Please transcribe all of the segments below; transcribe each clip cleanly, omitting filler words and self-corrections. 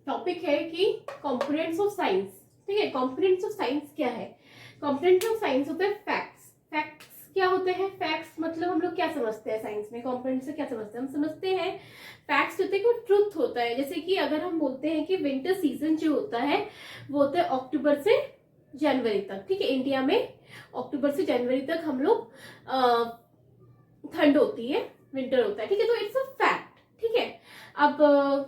Topic है कि components of science. ठीक है, कंपोनेंट्स ऑफ साइंस क्या है? कंपोनेंट्स ऑफ साइंस होते हैं फैक्ट्स। फैक्ट्स क्या होते हैं? फैक्ट्स मतलब हम लोग क्या समझते हैं साइंस में, कंपोनेंट से क्या समझते हैं? हम समझते हैं फैक्ट्स होते हैं कि ट्रुथ होता है। जैसे कि अगर हम बोलते हैं कि विंटर सीजन जो होता है वो होता है अक्टूबर से जनवरी तक। ठीक है, इंडिया में अक्टूबर से जनवरी तक हम लोग ठंड होती है, विंटर होता है। ठीक है, तो इट्स अ फैक्ट। ठीक है, अब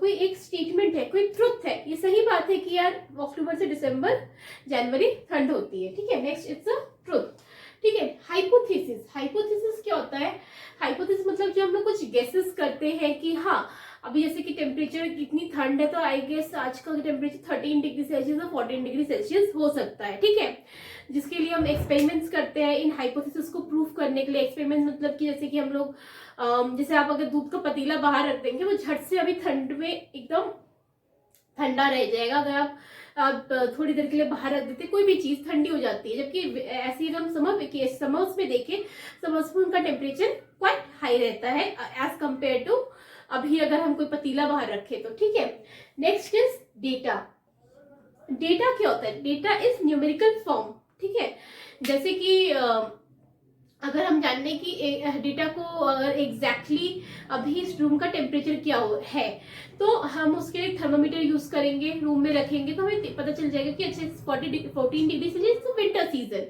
कोई एक स्टेटमेंट है, कोई ट्रुथ है, ये सही बात है कि यार अक्टूबर से दिसंबर जनवरी ठंड होती है। ठीक है, नेक्स्ट इट्स अ ट्रुथ। ठीक है, हाइपोथेसिस। हाइपोथेसिस क्या होता है? हाइपोथेसिस मतलब जो हम लोग कुछ गेसेस करते हैं कि हाँ अभी जैसे कि टेम्परेचर कितनी ठंड है तो आई गेस आज का टेम्परेचर 13 डिग्री सेल्सियस और 14 डिग्री सेल्सियस हो सकता है। ठीक है, जिसके लिए हम एक्सपेरिमेंट्स करते हैं इन हाइपोथेसिस को प्रूव करने के लिए। एक्सपेरिमेंट मतलब कि जैसे कि हम लोग जैसे आप अगर दूध का पतीला बाहर रख देंगे वो झट से अभी ठंड में एकदम ठंडा रह जाएगा। अगर आप थोड़ी देर के लिए बाहर रख देते कोई भी चीज ठंडी हो जाती है। जबकि ऐसे ही हम समर्स में देखें, समर्स में उनका टेम्परेचर क्वाइट हाई रहता है एज कंपेयर टू अभी अगर हम कोई पतीला बाहर रखे तो। ठीक है, नेक्स्ट इज डेटा। डेटा क्या होता है? Data is numerical form. ठीक है, जैसे कि अगर हम जानने की डेटा को अगर एग्जैक्टली अभी इस रूम का टेम्परेचर क्या है तो हम उसके लिए थर्मोमीटर यूज करेंगे, रूम में रखेंगे तो हमें पता चल जाएगा कि अच्छा 14 डिग्री सेल्सियस तो विंटर सीजन,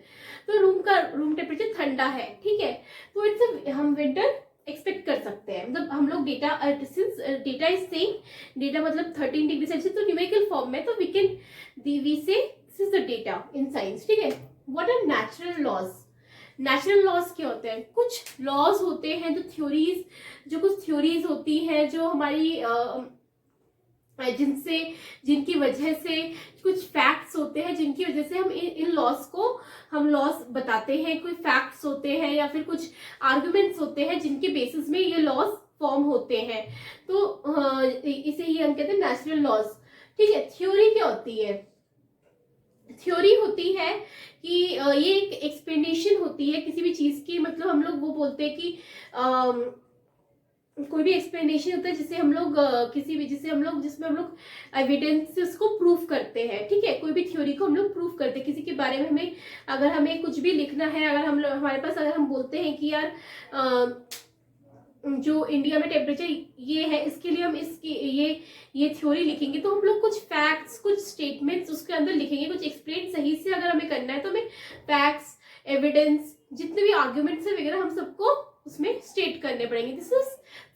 तो रूम टेम्परेचर ठंडा है। ठीक है, तो इट्स हम विंटर एक्सपेक्ट कर सकते हैं। मतलब हम लोग data since data is saying, data मतलब 13 डिग्री सेल्सियस तो न्यूमेरिकल फॉर्म में, तो we say this is the data in science. ठीक है, what are natural laws? Natural laws क्या होते हैं? कुछ लॉज होते हैं जो कुछ थ्योरीज होती हैं जो हमारी जिनकी वजह से कुछ फैक्ट्स होते हैं जिनकी वजह से हम इन लॉस को हम लॉस बताते हैं। कोई फैक्ट्स होते हैं या फिर कुछ आर्गुमेंट्स होते हैं जिनके बेसिस में ये लॉस फॉर्म होते हैं, तो इसे ही हम कहते हैं नेचुरल लॉज। ठीक है, थ्योरी क्या होती है? थ्योरी होती है कि ये एक एक्सप्लेनेशन होती है किसी भी चीज की। मतलब हम लोग वो बोलते हैं कि कोई भी एक्सप्लेनेशन होता है जिससे हम लोग जिसमें हम लोग एविडेंसेस को प्रूफ करते हैं। ठीक है, कोई भी थ्योरी को हम लोग प्रूफ करते हैं किसी के बारे में। हमें अगर हमें कुछ भी लिखना है, अगर हम लोग हमारे पास अगर हम बोलते हैं कि यार जो इंडिया में टेम्परेचर ये है इसके लिए हम इसकी ये थ्योरी लिखेंगे तो हम लोग कुछ फैक्ट्स कुछ स्टेटमेंट्स उसके अंदर लिखेंगे। कुछ एक्सप्लेन सही से अगर हमें करना है तो हमें फैक्ट्स एविडेंस जितने भी आर्ग्यूमेंट्स है वगैरह हम सबको उसमें स्टेट करने पड़ेंगे। This is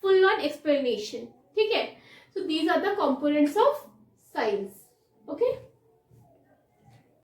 full on explanation. ठीक है, so these are the components of science.